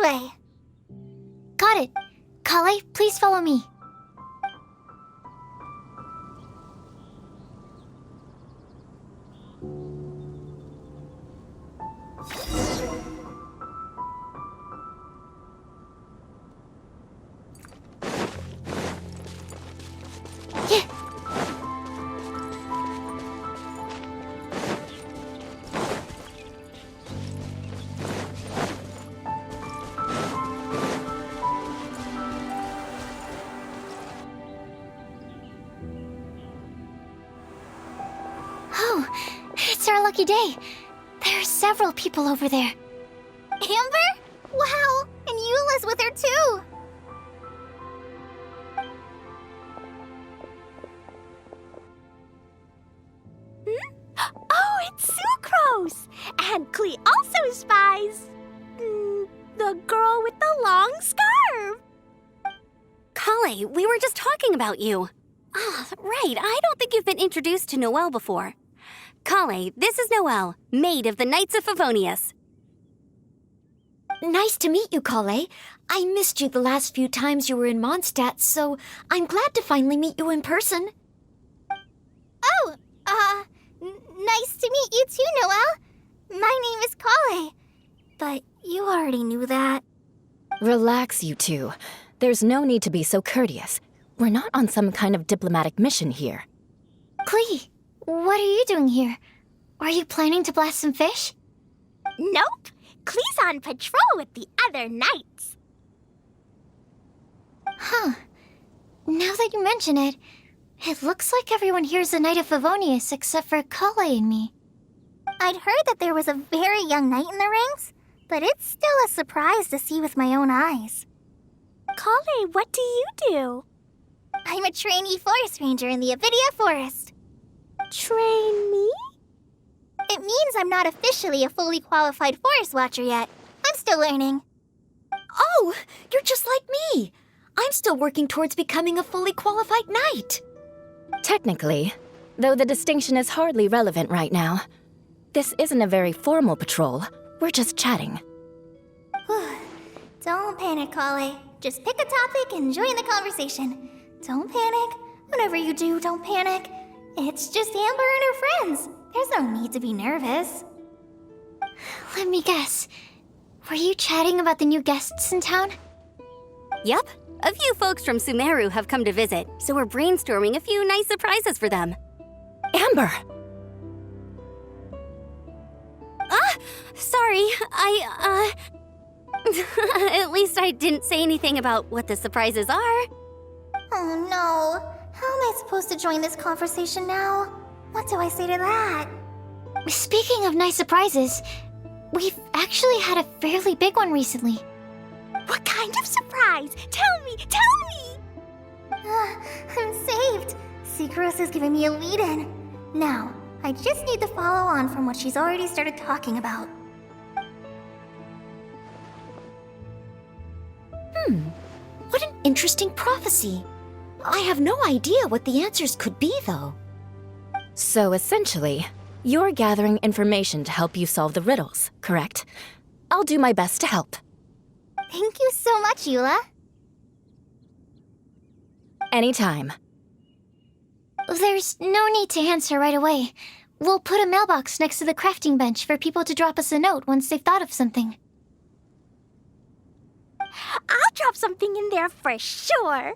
way. Got it. Collei, please follow me. Yeah. Oh, it's our lucky day. There are several people over there. Amber? Wow, and Eula's with her too. Oh, it's Sucrose! And Collei also spies the girl with the long scarf. Collei, we were just talking about you. Ah, right, I don't think you've been introduced to Noelle before. Collei, this is Noelle, maid of the Knights of Favonius. Nice to meet you, Collei. I missed you the last few times you were in Mondstadt, so I'm glad to finally meet you in person. Oh, nice to meet you too, Noelle. My name is Collei. But you already knew that. Relax, you two. There's no need to be so courteous. We're not on some kind of diplomatic mission here. Collei, what are you doing here? Are you planning to blast some fish? Nope. Collei's on patrol with the other knights. Huh. Now that you mention it, it looks like everyone here's a Knight of Favonius except for Collei and me. I'd heard that there was a very young knight in the ranks, but it's still a surprise to see with my own eyes. Collei, what do you do? I'm a trainee forest ranger in the Avidia Forest. Trainee? It means I'm not officially a fully qualified forest watcher yet. I'm still learning. Oh, you're just like me. I'm still working towards becoming a fully qualified knight. Technically, though the distinction is hardly relevant right now. This isn't a very formal patrol. We're just chatting. Don't panic, Collei. Just pick a topic and join the conversation. Don't panic. Whatever you do, don't panic. It's just Amber and her friends. There's no need to be nervous. Let me guess. Were you chatting about the new guests in town? Yup, a few folks from Sumeru have come to visit, so we're brainstorming a few nice surprises for them. Amber! Sorry, at least I didn't say anything about what the surprises are. Oh no. How am I supposed to join this conversation now? What do I say to that? Speaking of nice surprises, we've actually had a fairly big one recently. What kind of surprise? Tell me! I'm saved. Sucrose has given me a lead-in. Now, I just need to follow on from what she's already started talking about. What an interesting prophecy. I have no idea what the answers could be, though. So essentially, you're gathering information to help you solve the riddles, correct? I'll do my best to help. Thank you so much, Eula. Anytime. There's no need to answer right away. We'll put a mailbox next to the crafting bench for people to drop us a note once they've thought of something. I'll drop something in there for sure.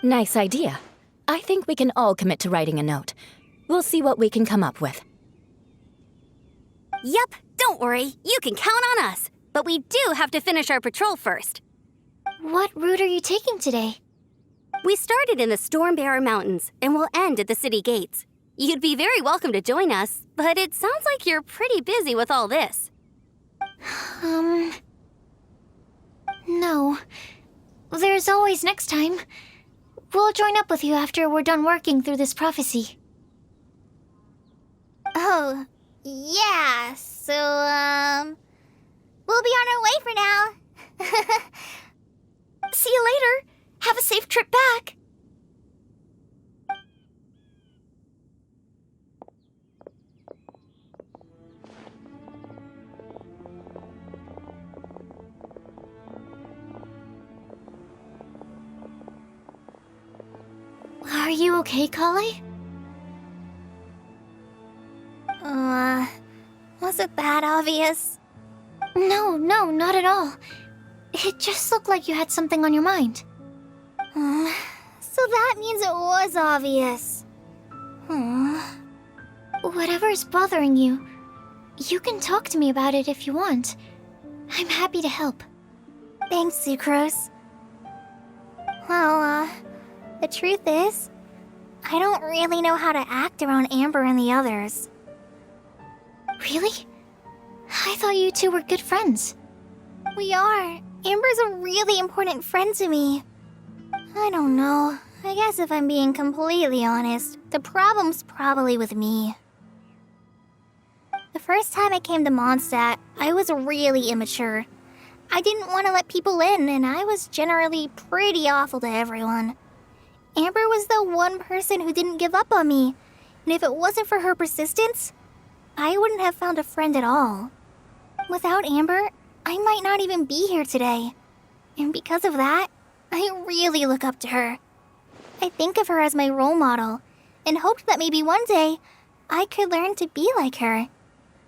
Nice idea. I think we can all commit to writing a note. We'll see what we can come up with. Yup, don't worry, you can count on us. But we do have to finish our patrol first. What route are you taking today? We started in the Stormbearer Mountains and will end at the city gates. You'd be very welcome to join us, but it sounds like you're pretty busy with all this. No. There's always next time. We'll join up with you after we're done working through this prophecy. Oh, yeah, so, we'll be on our way for now. See you later. Have a safe trip back. Are you okay, Collei? Was it that obvious? No, not at all. It just looked like you had something on your mind. So that means it was obvious. Whatever's bothering you, you can talk to me about it if you want. I'm happy to help. Thanks, Sucrose. Well, the truth is, I don't really know how to act around Amber and the others. Really? I thought you two were good friends. We are. Amber's a really important friend to me. I don't know. I guess if I'm being completely honest, the problem's probably with me. The first time I came to Mondstadt, I was really immature. I didn't want to let people in, and I was generally pretty awful to everyone. Amber was the one person who didn't give up on me, and if it wasn't for her persistence, I wouldn't have found a friend at all. Without Amber, I might not even be here today. And because of that, I really look up to her. I think of her as my role model, and hoped that maybe one day I could learn to be like her.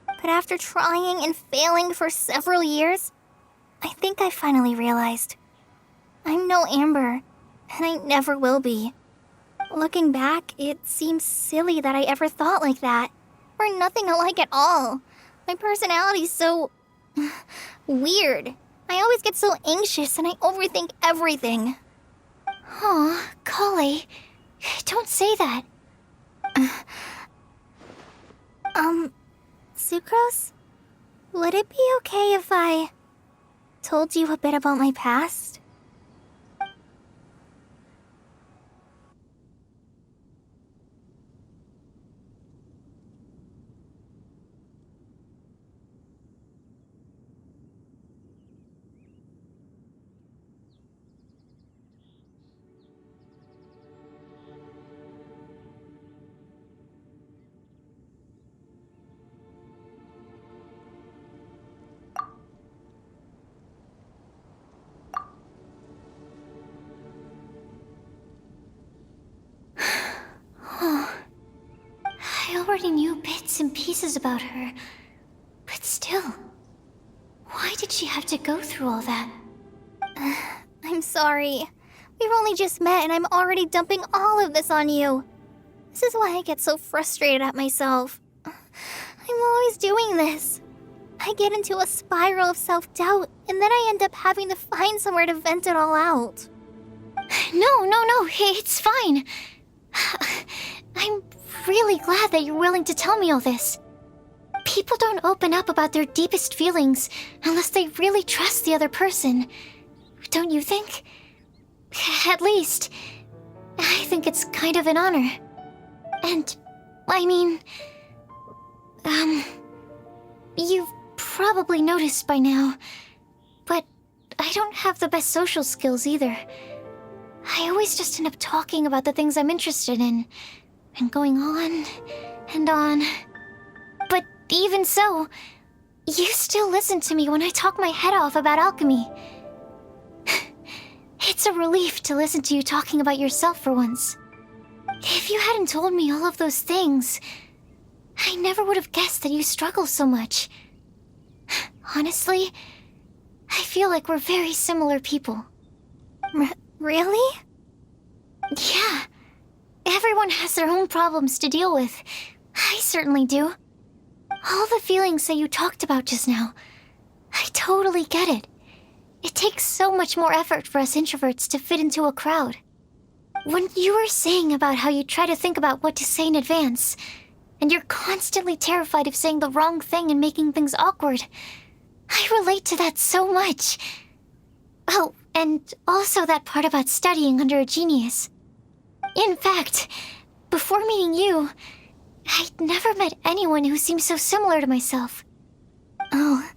But after trying and failing for several years, I think I finally realized I'm no Amber, and I never will be. Looking back, it seems silly that I ever thought like that. We're nothing alike at all. My personality's so weird. I always get so anxious and I overthink everything. Aw, Collei, don't say that. Sucrose? Would it be okay if I told you a bit about my past? I already knew bits and pieces about her, but still, why did she have to go through all that? I'm sorry. We've only just met and I'm already dumping all of this on you. This is why I get so frustrated at myself. I'm always doing this. I get into a spiral of self-doubt and then I end up having to find somewhere to vent it all out. No, it's fine. I'm really glad that you're willing to tell me all this. People don't open up about their deepest feelings unless they really trust the other person. Don't you think? At least, I think it's kind of an honor. And, I mean, you've probably noticed by now, but I don't have the best social skills either. I always just end up talking about the things I'm interested in, and going on and on. But even so, you still listen to me when I talk my head off about alchemy. It's a relief to listen to you talking about yourself for once. If you hadn't told me all of those things, I never would have guessed that you struggle so much. Honestly, I feel like we're very similar people. Really? Yeah. Everyone has their own problems to deal with. I certainly do. All the feelings that you talked about just now, I totally get it. It takes so much more effort for us introverts to fit into a crowd. When you were saying about how you try to think about what to say in advance, and you're constantly terrified of saying the wrong thing and making things awkward, I relate to that so much. Oh, and also that part about studying under a genius. In fact, before meeting you, I'd never met anyone who seemed so similar to myself. Oh.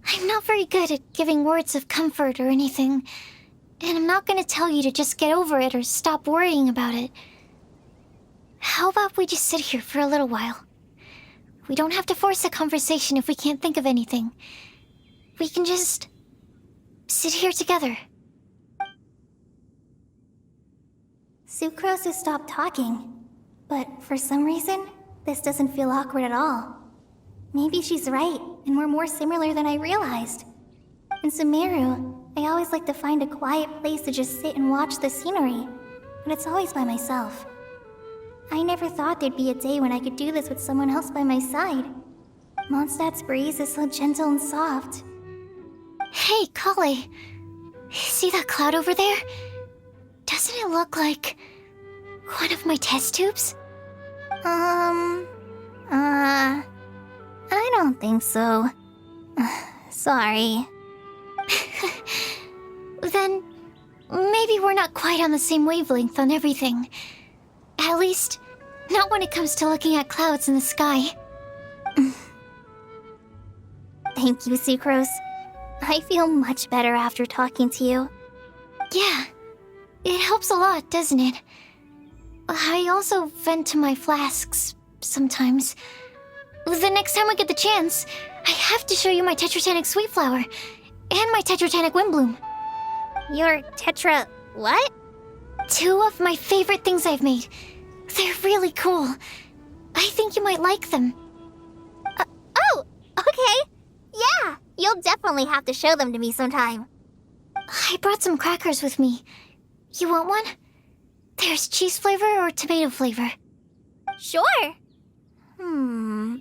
I'm not very good at giving words of comfort or anything, and I'm not gonna tell you to just get over it or stop worrying about it. How about we just sit here for a little while? We don't have to force a conversation if we can't think of anything. We can just sit here together. Sucrose has stopped talking. But for some reason, this doesn't feel awkward at all. Maybe she's right, and we're more similar than I realized. In Sumeru, I always like to find a quiet place to just sit and watch the scenery, but it's always by myself. I never thought there'd be a day when I could do this with someone else by my side. Mondstadt's breeze is so gentle and soft. Hey, Collei. See that cloud over there? Doesn't it look like one of my test tubes? I don't think so. Sorry. Then maybe we're not quite on the same wavelength on everything. At least, not when it comes to looking at clouds in the sky. Thank you, Sucrose. I feel much better after talking to you. Yeah, it helps a lot, doesn't it? I also vent to my flasks sometimes. The next time I get the chance, I have to show you my Tetratanic Sweet Flower and my Tetratanic Windbloom. Your Tetra... what? 2 of my favorite things I've made. They're really cool. I think you might like them. Oh, okay. Yeah, you'll definitely have to show them to me sometime. I brought some crackers with me. You want one? There's cheese flavor or tomato flavor. Sure.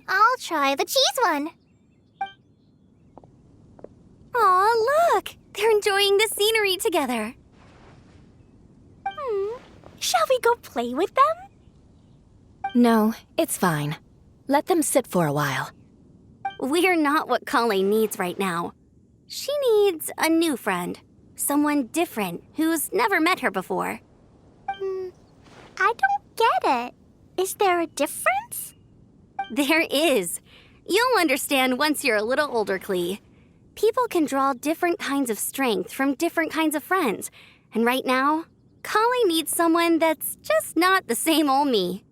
I'll try the cheese one. Aw, look! They're enjoying the scenery together. Shall we go play with them? No, it's fine. Let them sit for a while. We're not what Collei needs right now. She needs a new friend. Someone different who's never met her before. I don't get it. Is there a difference? There is. You'll understand once you're a little older, Collei. People can draw different kinds of strength from different kinds of friends. And right now, Collei needs someone that's just not the same old me.